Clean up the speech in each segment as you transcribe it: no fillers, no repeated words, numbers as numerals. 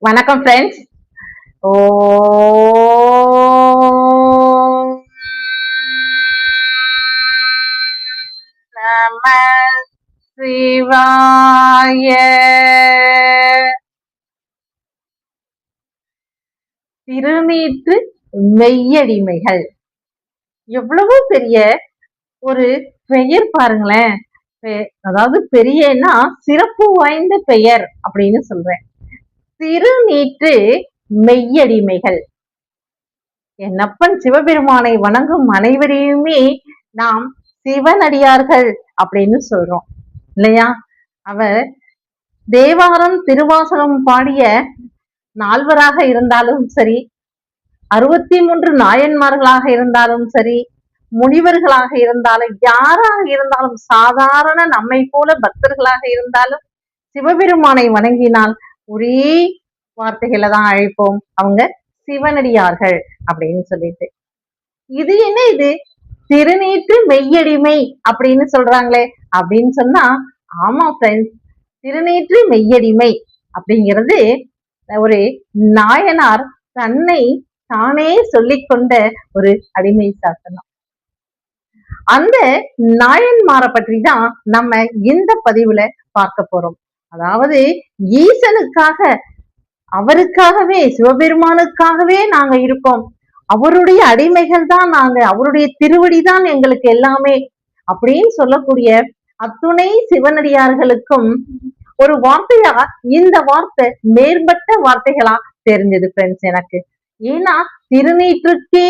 வணக்கம் ஃப்ரெண்ட்ஸ். ஓ நம சிவாய. திருநீற்று மெய்யடிமைகள் எவ்வளவு பெரிய ஒரு பெயர் பாருங்களேன். அதாவது பெரியன்னா சிறப்பு வாய்ந்த பெயர் அப்படின்னு சொல்றேன். திருநீற்று மெய்யடிமைகள். என்னப்பன் சிவபெருமானை வணங்கும் அனைவரையுமே நாம் சிவனடியார்கள் அப்படின்னு சொல்றோம் இல்லையா? அவர் தேவாரம் திருவாசகம் பாடிய நால்வராக இருந்தாலும் சரி, 63 நாயன்மார்களாக இருந்தாலும் சரி, முனிவர்களாக இருந்தாலும், யாராக இருந்தாலும், சாதாரண நம்மை போல பக்தர்களாக இருந்தாலும் சிவபெருமானை வணங்கினால் ஒரே வார்த்தைகளை தான் அழைப்போம், அவங்க சிவனடியார்கள் அப்படின்னு சொல்லிட்டு. இது என்ன இது திருநீற்று மெய்யடிமை அப்படின்னு சொல்றாங்களே அப்படின்னு சொன்னா, ஆமா ஃப்ரெண்ட்ஸ், திருநீற்று மெய்யடிமை அப்படிங்கிறது ஒரு நாயனார் தன்னை தானே சொல்லிக்கொண்ட ஒரு அடிமை சாசனம். அந்த நாயன்மாரை பற்றி தான் நம்ம இந்த பதிவுல பார்க்க போறோம். அதாவது ஈசனுக்காக, அவருக்காகவே, சிவபெருமானுக்காகவே நாங்க இருக்கோம், அவருடைய அடிமைகள் தான் நாங்க, அவருடைய திருவடி தான் எங்களுக்கு எல்லாமே அப்படின்னு சொல்லக்கூடிய அத்துணை சிவனடியார்களுக்கும் ஒரு வார்த்தையா இந்த வார்த்தை மேம்பட்ட வார்த்தைகளா தெரிஞ்சது ஃப்ரெண்ட்ஸ் எனக்கு. ஏன்னா திருநீற்றுக்கே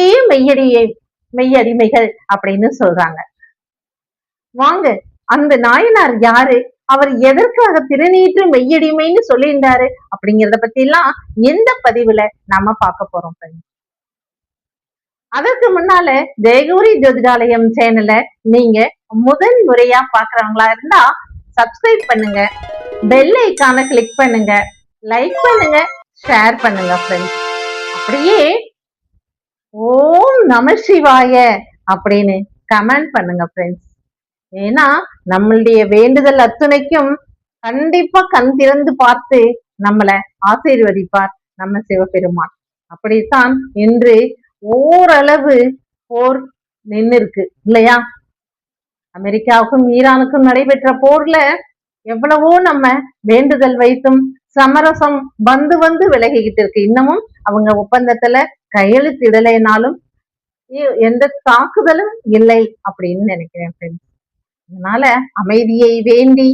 மெய்யடிமைகள் அப்படின்னு சொல்றாங்க. வாங்க, அந்த நாயனார் யாரு, அவர் எதற்காக திருநீற்று மெய்யடிமைன்னு சொல்லியிருந்தாரு அப்படிங்கிறத பத்தி எல்லாம் எந்த பதிவுல நாம பார்க்க போறோம் ஃப்ரெண்ட்ஸ். அதற்கு முன்னால ஜெயகௌரி ஜோதிடாலயம் சேனல நீங்க முதல் முறையா பாக்குறவங்களா இருந்தா சப்ஸ்கிரைப் பண்ணுங்க, பெல் ஐக்கான கிளிக் பண்ணுங்க, லைக் பண்ணுங்க, ஷேர் பண்ணுங்க ஃப்ரெண்ட்ஸ். அப்படியே ஓம் நம சிவாய அப்படின்னு கமெண்ட் பண்ணுங்க ஃப்ரெண்ட்ஸ். ஏன்னா நம்மளுடைய வேண்டுதல் அத்துணைக்கும் கண்டிப்பா கண் திறந்து பார்த்து நம்மள ஆசீர்வதிப்பார் நம்ம சிவபெருமான். அப்படித்தான் இன்று ஓரளவு போர் நின்று இருக்கு இல்லையா? அமெரிக்காவுக்கும் ஈரானுக்கும் நடைபெற்ற போர்ல எவ்வளவோ நம்ம வேண்டுதல் வைத்தும் சமரசம் வந்து வந்து விலகிக்கிட்டு இருக்கு. இன்னமும் அவங்க ஒப்பந்தத்துல கையெழுத்திடலைனாலும் எந்த தாக்குதலும் இல்லை அப்படின்னு நினைக்கிறேன் ஃப்ரெண்ட்ஸ். அதனால அமைதியை வேண்டி,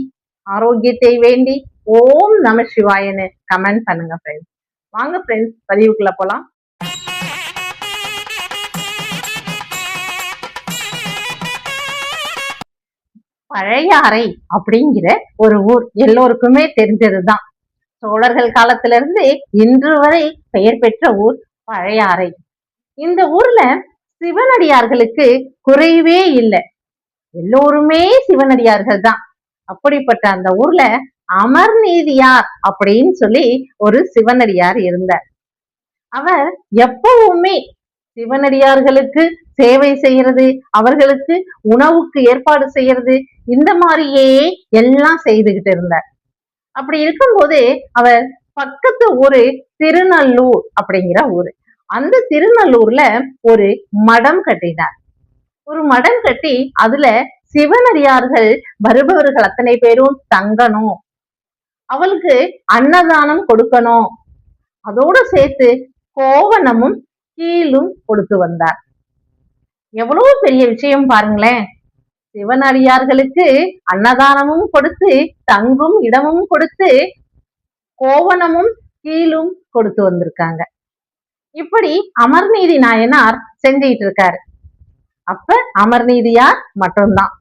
ஆரோக்கியத்தை வேண்டி ஓம் நம சிவாயன்னு கமெண்ட் பண்ணுங்க ஃப்ரெண்ட்ஸ். வாங்க ஃப்ரெண்ட்ஸ், பதிவுக்குள்ள போலாம். பழையாறை அப்படிங்கிற ஒரு ஊர் எல்லோருக்குமே தெரிஞ்சதுதான். சோழர்கள் காலத்துல இருந்து இன்று வரை பெயர் பெற்ற ஊர் பழையாறை. இந்த ஊர்ல சிவனடியார்களுக்கு குறைவே இல்லை, எல்லோருமே சிவனடியார்கள் தான். அப்படிப்பட்ட அந்த ஊர்ல அமர்நீதியார் அப்படின்னு சொல்லி ஒரு சிவனடியார் இருந்தார். அவர் எப்பவுமே சிவனடியார்களுக்கு சேவை செய்யறது, அவர்களுக்கு உணவுக்கு ஏற்பாடு செய்யறது, இந்த மாதிரியே எல்லாம் செய்துகிட்டு இருந்தார். அப்படி இருக்கும்போது அவர் பக்கத்து ஊரு திருநல்லூர் அப்படிங்கிற ஊரு. அந்த திருநல்லூர்ல ஒரு மடம் கட்டினார். ஒரு மடம் கட்டி அதுல சிவனடியார்கள் வருபவர்கள் அத்தனை பேரும் தங்கணும், அவளுக்கு அன்னதானம் கொடுக்கணும், அதோட சேர்த்து கோவணமும் கீழும் கொடுத்து வந்தார். எவ்வளவு பெரிய விஷயம் பாருங்களேன். சிவனடியார்களுக்கு அன்னதானமும் கொடுத்து, தங்கும் இடமும் கொடுத்து, கோவணமும் கீழும் கொடுத்து வந்திருக்காங்க. இப்படி அமர்நீதி நாயனார் செஞ்சிட்டு இருக்காரு. அப்ப அமர்நீதியார் மட்டும்தான்.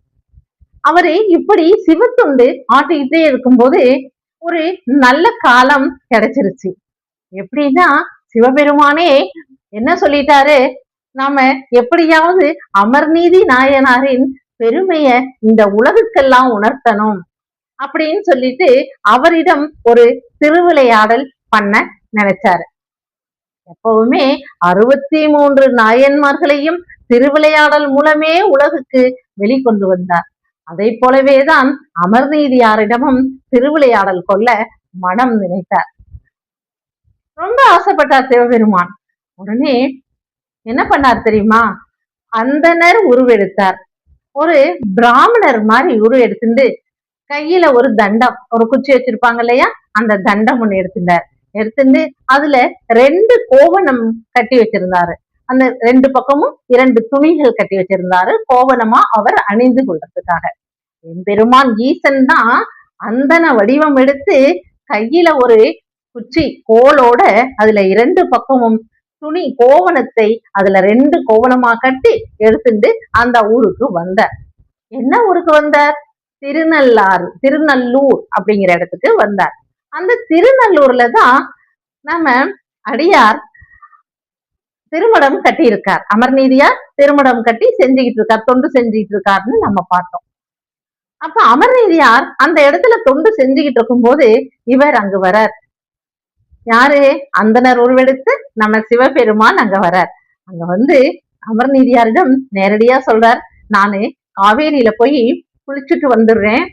அவரு இப்படி சிவத்துண்டு ஆட்டிக்கிட்டே இருக்கும்போது ஒரு நல்ல காலம் கிடைச்சிருச்சு. எப்படின்னா, சிவபெருமானே என்ன சொல்லிட்டாரு, நாம எப்படியாவது அமர்நீதி நாயனாரின் பெருமைய இந்த உலகுக்கெல்லாம் உணர்த்தணும் அப்படின்னு சொல்லிட்டு அவரிடம் ஒரு திருவிளையாடல் பண்ண நினைச்சாரு. எப்பவுமே 63 நாயன்மார்களையும் திருவிளையாடல் மூலமே உலகுக்கு வெளிக்கொண்டு வந்தார். அதை போலவேதான் அமர்நீதியாரிடமும் திருவிளையாடல் கொள்ள மனம் நினைத்தார். ரொம்ப ஆசைப்பட்டார் சிவபெருமான். உடனே என்ன பண்ணார் தெரியுமா? அந்தனர் உருவெடுத்தார். ஒரு பிராமணர் மாதிரி உருவெடுத்துட்டு கையில ஒரு தண்டம், ஒரு குச்சி வச்சிருப்பாங்க இல்லையா, அந்த தண்டம் ஒண்ணு எடுத்துட்டு அதுல 2 கோவணம் கட்டி வச்சிருந்தாரு. அந்த 2 பக்கமும் 2 துணிகள் கட்டி வச்சிருந்தாரு, கோவணமா அவர் அணிந்து கொள்றதுக்காக. எம்பெருமான் ஈசன் தான் அந்தன வடிவம் எடுத்து கையில ஒரு குச்சி கோலோட அதுல 2 பக்கமும் துணி கோவணத்தை அதுல 2 கோவணமா கட்டி எடுத்துட்டு அந்த ஊருக்கு வந்தார். என்ன ஊருக்கு வந்தார்? திருநல்லூர் அப்படிங்கிற இடத்துக்கு வந்தார். அந்த திருநல்லூர்ல தான் நம்ம அடியார் திருமணம் கட்டி இருக்கார். அமர்நீதியார் திருமணம் கட்டி செஞ்சுக்கிட்டு இருக்கார், தொண்டு செஞ்சுக்கிட்டு இருக்காருன்னு நம்ம பார்த்தோம். அப்ப அமர்நீதியார் அந்த இடத்துல தொண்டு செஞ்சுக்கிட்டு இருக்கும் போது இவர் அங்கு வரார். யாரு? அந்தனர் உருவெடுத்து நம்ம சிவபெருமான் அங்க வரார். அங்க வந்து அமர்நீதியாரிடம் நேரடியா சொல்றார், நானு காவேரியில போய் குளிச்சுட்டு வந்துடுறேன்,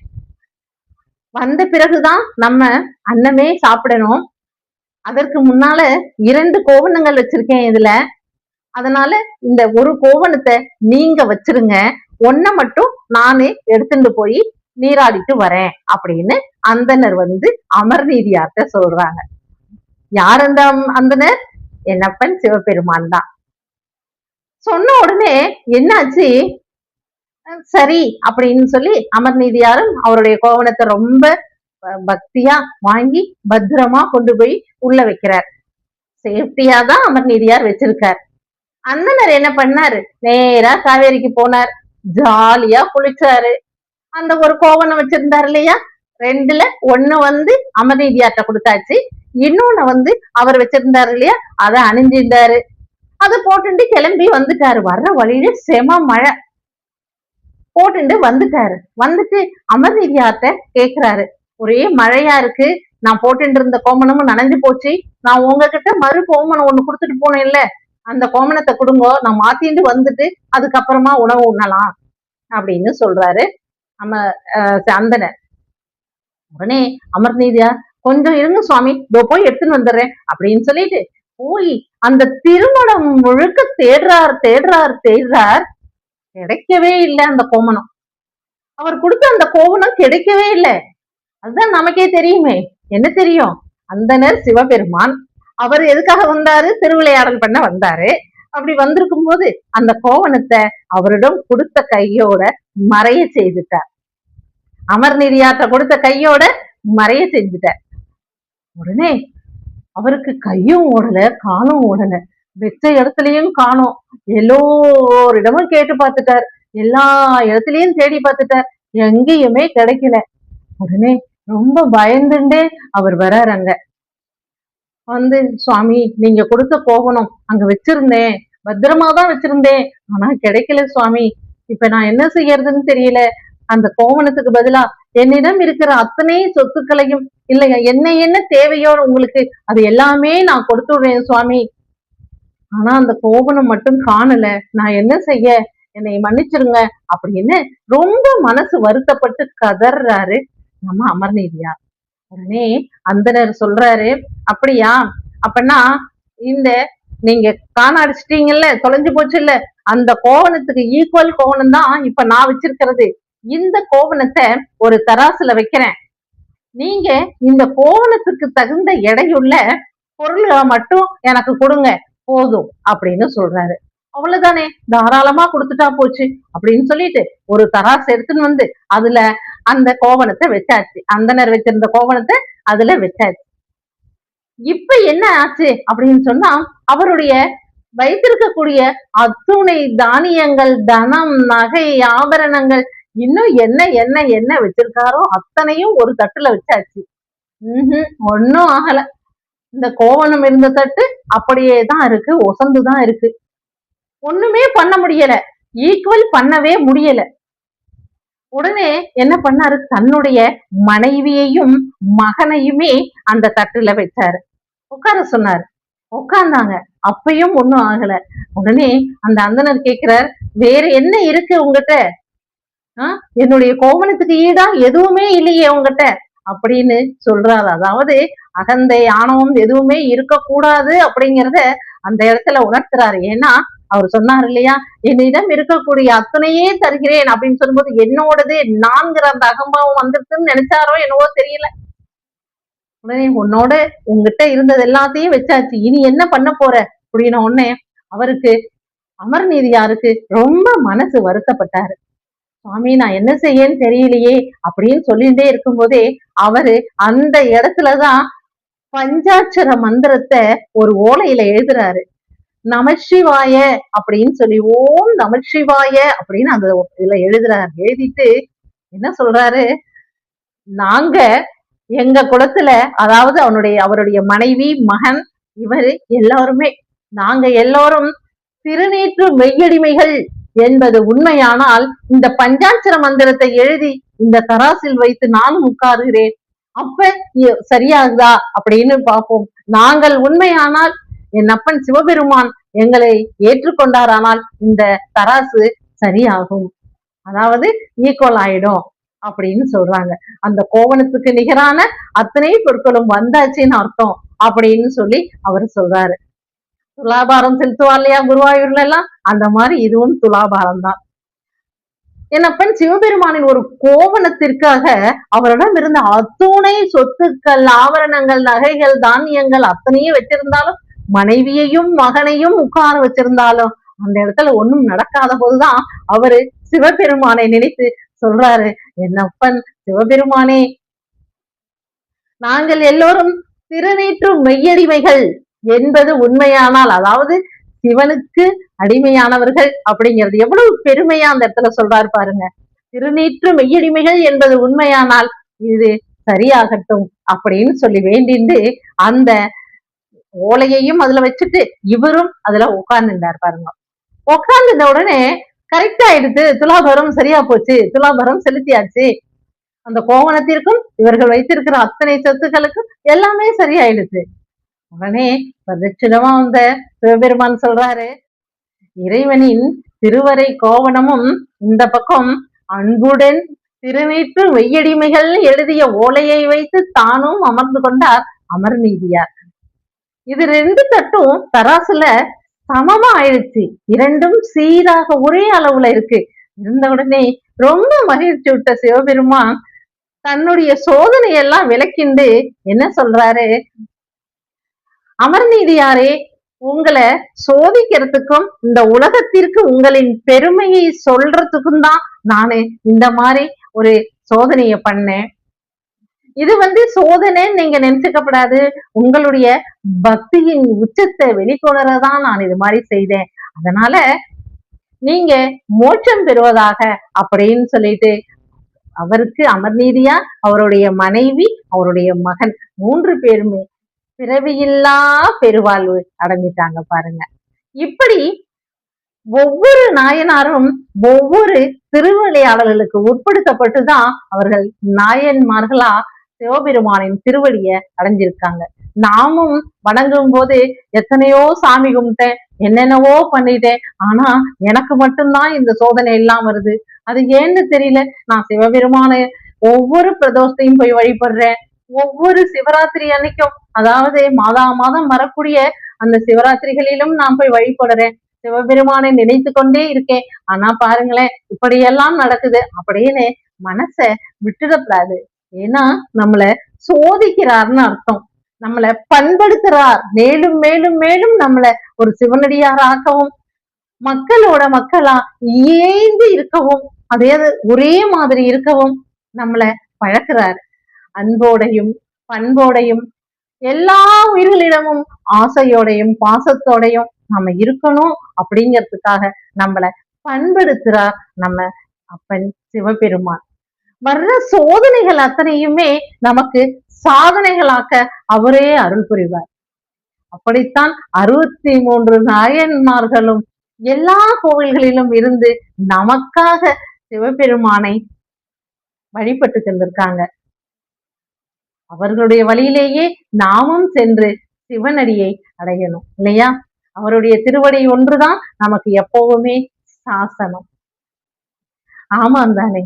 வந்த பிறகுதான் நம்ம அன்னமே சாப்பிடணும், அதற்கு முன்னால 2 கோவணங்கள் வச்சிருக்கேன் இதுல, அதனால இந்த ஒரு கோவணத்தை நீங்க வச்சிருங்க, ஒன்ன மட்டும் நானே எடுத்துட்டு போய் நீராடிட்டு வரேன் அப்படின்னு அந்தனர் வந்து அமர்நீதியார்ட்ட சொல்றாங்க. யார் அந்த அந்தனர்? என்னப்பன் சிவபெருமான் தான். சொன்ன உடனே என்னாச்சு, சரி அப்படின்னு சொல்லி அமர்நீதியாரும் அவருடைய கோவணத்தை ரொம்ப பக்தியா வாங்கி பத்திரமா கொண்டு போய் உள்ள வைக்கிறார். சேஃப்டியா தான் அமர்நீதியார் வச்சிருக்கார். அந்தனர் என்ன பண்ணாரு, நேரா காவேரிக்கு போனார், ஜாலியா குளிச்சாரு. அந்த ஒரு கோவணம் வச்சிருந்தாரு இல்லையா, 2ல 1 வந்து அமர்நீதியார்ட்ட கொடுத்தாச்சு, இன்னொன்னு வந்து அவர் வச்சிருந்தாரு இல்லையா, அதை அணிஞ்சிருந்தாரு. அதை போட்டுட்டு கிளம்பி வந்துட்டாரு. வர்ற வழியில செம மழை, போட்டுட்டு வந்துட்டாரு. வந்துட்டு அமர்நீதியார்ட்ட கேக்குறாரு, ஒரே மழையா இருக்கு, நான் போட்டுட்டு இருந்த கோமணமும் நனைஞ்சு போச்சு, நான் உங்ககிட்ட மறு கோமணம் ஒண்ணு கொடுத்துட்டு போனேன் இல்ல, அந்த கோமணத்தை கொடுங்கோ, நான் மாத்திட்டு வந்துட்டு அதுக்கப்புறமா உணவு உண்ணலாம் அப்படின்னு சொல்றாரு அந்தனர். உடனே அமர்நீதியார், கொஞ்சம் இருங்க சுவாமி, இதோ போய் எடுத்துன்னு வந்துடுறேன் அப்படின்னு சொல்லிட்டு போய் அந்த திருமணம் முழுக்க தேடுறார், கிடைக்கவே இல்லை அந்த கோமணம். அவர் கொடுத்த அந்த கோவணம் கிடைக்கவே இல்லை. அதுதான் நமக்கே தெரியுமே. என்ன தெரியும்? அந்தனர் சிவபெருமான். அவர் எதுக்காக வந்தாரு? திருவிளையாடல் பண்ண வந்தாரு. அப்படி வந்திருக்கும் போது அந்த கோவணத்தை அவரிடம் கொடுத்த கையோட மறைய செய்துட்டார். அமர்நீதியார்ட்ட கொடுத்த கையோட மறைய செஞ்சுட்டார். உடனே அவருக்கு கையும் ஓடல, காலும் ஓடல, வெச்ச இடத்துலயும் காணோம். எல்லோரிடமும் கேட்டு பார்த்துட்டார், எல்லா இடத்துலயும் தேடி பார்த்துட்டார், எங்கேயுமே கிடைக்கல. உடனே ரொம்ப பயந்துட்டே அவர் வர்றாரு. அங்க வந்து, சுவாமி நீங்க கொடுத்த கோவணம் அங்க வச்சிருந்தேன், பத்திரமாதான் வச்சிருந்தேன், ஆனா கிடைக்கல சுவாமி, இப்ப நான் என்ன செய்யறதுன்னு தெரியல. அந்த கோவணத்துக்கு பதிலா என்னிடம் இருக்கிற அத்தனை சொத்துக்களையும், இல்லையா என்ன தேவையோ உங்களுக்கு அது எல்லாமே நான் கொடுத்துடுறேன் சுவாமி, ஆனா அந்த கோவணம் மட்டும் காணல, நான் என்ன செய்ய, என்னை மன்னிச்சிருங்க அப்படின்னு ரொம்ப மனசு வருத்தப்பட்டு கதறாரு நம்ம அமர்நீதியார். உடனே அந்தனர் சொல்றாரு, அப்படியா, அப்பன்னா இந்த நீங்க காணடிச்சிட்டீங்கல்ல, தொலைஞ்சு போச்சு இல்ல, அந்த கோவணத்துக்கு ஈக்குவல் கோவணம் தான் இப்ப நான் வச்சிருக்கிறது. இந்த கோவணத்தை ஒரு தராசுல வைக்கிறேன், நீங்க இந்த கோவணத்துக்கு தகுந்த எடையுள்ள பொருளை மட்டும் எனக்கு கொடுங்க போதும் அப்படின்னு சொல்றாரு. அவ்வளவுதானே, தாராளமா கொடுத்துட்டா போச்சு அப்படின்னு சொல்லிட்டு ஒரு தராசு எடுத்துன்னு வந்து அதுல அந்த கோவணத்தை வச்சாச்சு. அந்தனர் வச்சிருந்த கோவணத்தை அதுல வச்சாச்சு. இப்ப என்ன ஆச்சு அப்படின்னு சொன்னா, அவருடைய வைத்திருக்கக்கூடிய அத்துணை தானியங்கள், தனம், நகை, ஆபரணங்கள், இன்னும் என்ன என்ன என்ன வச்சிருக்காரோ அத்தனையும் ஒரு தட்டுல வச்சாச்சு. ஒன்னும் ஆகல. இந்த கோவணம் இருந்த தட்டு அப்படியேதான் இருக்கு, ஒசந்துதான் இருக்கு. ஒண்ணுமே பண்ண முடியல, ஈக்குவல் பண்ணவே முடியல. உடனே என்ன பண்ணாரு, தன்னுடைய மனைவியையும் மகனையுமே அந்த தட்டுல வச்சாரு. உட்கார சொன்னாரு. உட்கார்ந்தாங்க. அப்பயும் ஒண்ணும் ஆகல. உடனே அந்த அந்தனர் கேக்குறார், வேற என்ன இருக்கு உங்ககிட்ட? என்னுடைய கோவணத்துக்கு ஈடா எதுவுமே இல்லையே உங்ககிட்ட, அப்படின்னு சொல்றாரு. அதாவது அகந்தை ஆணவம் எதுவுமே இருக்கக்கூடாது அப்படிங்கிறத அந்த இடத்துல உணர்த்துறாரு. ஏன்னா அவர் சொன்னார் இல்லையா, என்னிடம் இருக்கக்கூடிய அத்தனையே தருகிறேன் அப்படின்னு சொல்லும்போது என்னோடது நான்கிற அந்த அகம்பாவம் வந்துருச்சுன்னு நினைச்சாரோ என்னவோ தெரியல. உடனே உன்னோட உங்ககிட்ட இருந்தது எல்லாத்தையும் வச்சாச்சு, இனி என்ன பண்ண போற அப்படின்ன உடனே அவருக்கு அமர்நீதியாருக்கு ரொம்ப மனசு வருத்தப்பட்டாரு. சுவாமி நான் என்ன செய்யன்னு தெரியலையே அப்படின்னு சொல்லிட்டே இருக்கும் போதே அவரு அந்த இடத்துலதான் பஞ்சாட்சர மந்திரத்தை ஒரு ஓலையில எழுதுறாரு. நமசிவாய அப்படின்னு சொல்லி ஓம் நமசிவாய அப்படின்னு அந்த இதுல எழுதுறாரு. எழுதிட்டு என்ன சொல்றாரு, நாங்க எங்க குலத்துல அதாவது அவருடைய மனைவி மகன் இவரு எல்லாருமே நாங்க எல்லாரும் திருநீற்று மெய்யடிமைகள் என்பது உண்மையானால் இந்த பஞ்சாட்சர மந்திரத்தை எழுதி இந்த தராசில் வைத்து நானும் உட்காருகிறேன், அப்ப சரியாகுதா அப்படின்னு பார்ப்போம். நாங்கள் உண்மையானால் என் அப்பன் சிவபெருமான் எங்களை ஏற்றுக்கொண்டாரானால் இந்த தராசு சரியாகும், அதாவது ஈக்குவல் ஆயிடும் அப்படின்னு சொல்றாங்க. அந்த கோவணத்துக்கு நிகரான அத்தனை பொருட்களும் வந்தாச்சுன்னு அர்த்தம் அப்படின்னு சொல்லி அவர் சொல்றாரு. துலாபாரம் செலுத்துவா இல்லையா குருவாயூர்ல எல்லாம், அந்த மாதிரி இதுவும் துலாபாரம் தான். என்னப்பன் சிவபெருமானின் ஒரு கோவணத்திற்காக அவரிடம் இருந்த அத்துணை சொத்துக்கள் ஆபரணங்கள் நகைகள் தானியங்கள் அத்தனையும் வச்சிருந்தாலும் மனைவியையும் மகனையும் உட்கார வச்சிருந்தாலும் அந்த இடத்துல ஒண்ணும் நடக்காத போதுதான் அவரு சிவபெருமானை நினைத்து சொல்றாரு, என்னப்பன் சிவபெருமானே நாங்கள் எல்லோரும் திருநீற்று மெய்யடிமைகள் என்பது உண்மையானால், அதாவது சிவனுக்கு அடிமையானவர்கள் அப்படிங்கிறது எவ்வளவு பெருமையா அந்த இடத்துல சொல்றாரு பாருங்க. திருநீற்று மெய்யடிமைகள் என்பது உண்மையானால் இது சரியாகட்டும் அப்படின்னு சொல்லி வேண்டிண்டு அந்த ஓலையையும் அதுல வச்சுட்டு இவரும் அதுல உட்கார்ந்துட்டார் பாருங்க. உட்கார்ந்த உடனே கரெக்ட் ஆயிடுது, துலாபாரம் சரியா போச்சு, துலாபாரம் செலுத்தியாச்சு, அந்த கோவணத்திற்கும் இவர்கள் வைத்திருக்கிற அத்தனை சொத்துக்களுக்கும் எல்லாமே சரியாயிடுச்சு. உடனே பிரதட்சிணமா வந்த சிவபெருமான் சொல்றாரு, இறைவனின் திருவரை கோவணமும் இந்த பக்கம் அன்புடன் திருநீற்று வெய்யடிமைகள் எழுதிய ஓலையை வைத்து தானும் அமர்ந்து கொண்டார் அமர்நீதியார். இது ரெண்டு தட்டும் தராசுல சமமா ஆயிடுச்சு, இரண்டும் சீராக ஒரே அளவுல இருக்கு. இருந்த உடனே ரொம்ப மகிழ்ச்சி விட்ட சிவபெருமான் தன்னுடைய சோதனையெல்லாம் விளக்கிண்டு என்ன சொல்றாரு, அமர்நீதியாரே உங்களை சோதிக்கிறதுக்கும் இந்த உலகத்திற்கு உங்களின் பெருமையை சொல்றதுக்கும் தான் நானு இந்த மாதிரி ஒரு சோதனைய பண்ணேன். இது சோதனைன்னு நீங்க நினைச்சுக்கப்படாது, உங்களுடைய பக்தியின் உச்சத்தை வெளிக்கொணரதான் நான் இது மாதிரி செய்தேன். அதனால நீங்க மோட்சம் பெறுவதாக அப்படின்னு சொல்லிட்டு அவருக்கு அமர்நீதியா அவருடைய மனைவி அவருடைய மகன் 3 பேருமே பிறவியில்லா பெருவாழ்வு அடைஞ்சிட்டாங்க பாருங்க. இப்படி ஒவ்வொரு நாயனாரும் ஒவ்வொரு திருவிளையாடல்களுக்கு உட்படுத்தப்பட்டுதான் அவர்கள் நாயன்மார்களா சிவபெருமானின் திருவடிய அடைஞ்சிருக்காங்க. நாமும் வணங்கும் போது எத்தனையோ சாமி கும்பிட்டேன், என்னென்னவோ பண்ணிட்டேன், ஆனா எனக்கு மட்டும்தான் இந்த சோதனை எல்லாம் வருது, அது ஏன்னு தெரியல. நான் சிவபெருமான ஒவ்வொரு பிரதோஷத்தையும் போய் வழிபடுறேன், ஒவ்வொரு சிவராத்திரி அன்னைக்கும் அதாவது மாதம் வரக்கூடிய அந்த சிவராத்திரிகளிலும் நான் போய் வழிபடுறேன், சிவபெருமானை நினைத்து கொண்டே இருக்கேன், ஆனா பாருங்களேன் இப்படியெல்லாம் நடக்குது அப்படின்னு மனச விட்டுடக்கூடாது. ஏன்னா நம்மள சோதிக்கிறார்னு அர்த்தம், நம்மள பண்படுத்துறார், மேலும் மேலும் மேலும் நம்மள ஒரு சிவனடியாராக்கவும் மக்களோட மக்களா ஏந்து இருக்கவும் அதே ஒரே மாதிரி இருக்கவும் நம்மள பழக்கிறார். அன்போடையும் பண்போடையும் எல்லா உயிர்களிடமும் ஆசையோடையும் பாசத்தோடையும் நம்ம இருக்கணும் அப்படிங்கிறதுக்காக நம்மள பண்படுத்துறார் நம்ம அப்பன் சிவபெருமான். வர்ற சோதனைகள் அத்தனையுமே நமக்கு சாதனைகளாக்க அவரே அருள் புரிவார். அப்படித்தான் 63 நாயன்மார்களும் எல்லா கோவில்களிலும் இருந்து நமக்காக சிவபெருமானை வழிபட்டு சென்றிருக்காங்க. அவர்களுடைய வழியிலேயே நாமும் சென்று சிவனடியை அடையணும் இல்லையா? அவருடைய திருவடி ஒன்றுதான் நமக்கு எப்பவுமே சாசனம். ஆமாம் தானே?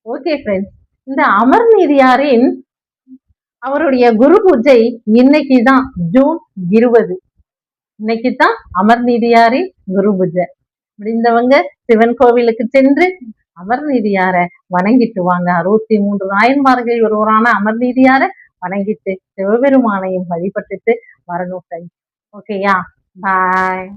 ஓகே ஃப்ரெண்ட்ஸ், இந்த அமர்நீதியாரின் அவருடைய குரு பூஜை இன்னைக்குதான் ஜூன் 20. இன்னைக்குதான் அமர்நீதியாரின் குரு பூஜை. முடிந்தவங்க சிவன் கோவிலுக்கு சென்று அமர்நீதியார வணங்கிட்டு வாங்க. 63 நாயன்மார்கள் ஒருவரான அமர்நீதியார வணங்கிட்டு சிவபெருமானையும் வழிபட்டுட்டு வரணும் ஃப்ரெண்ட்ஸ். ஓகேயா? பாய்.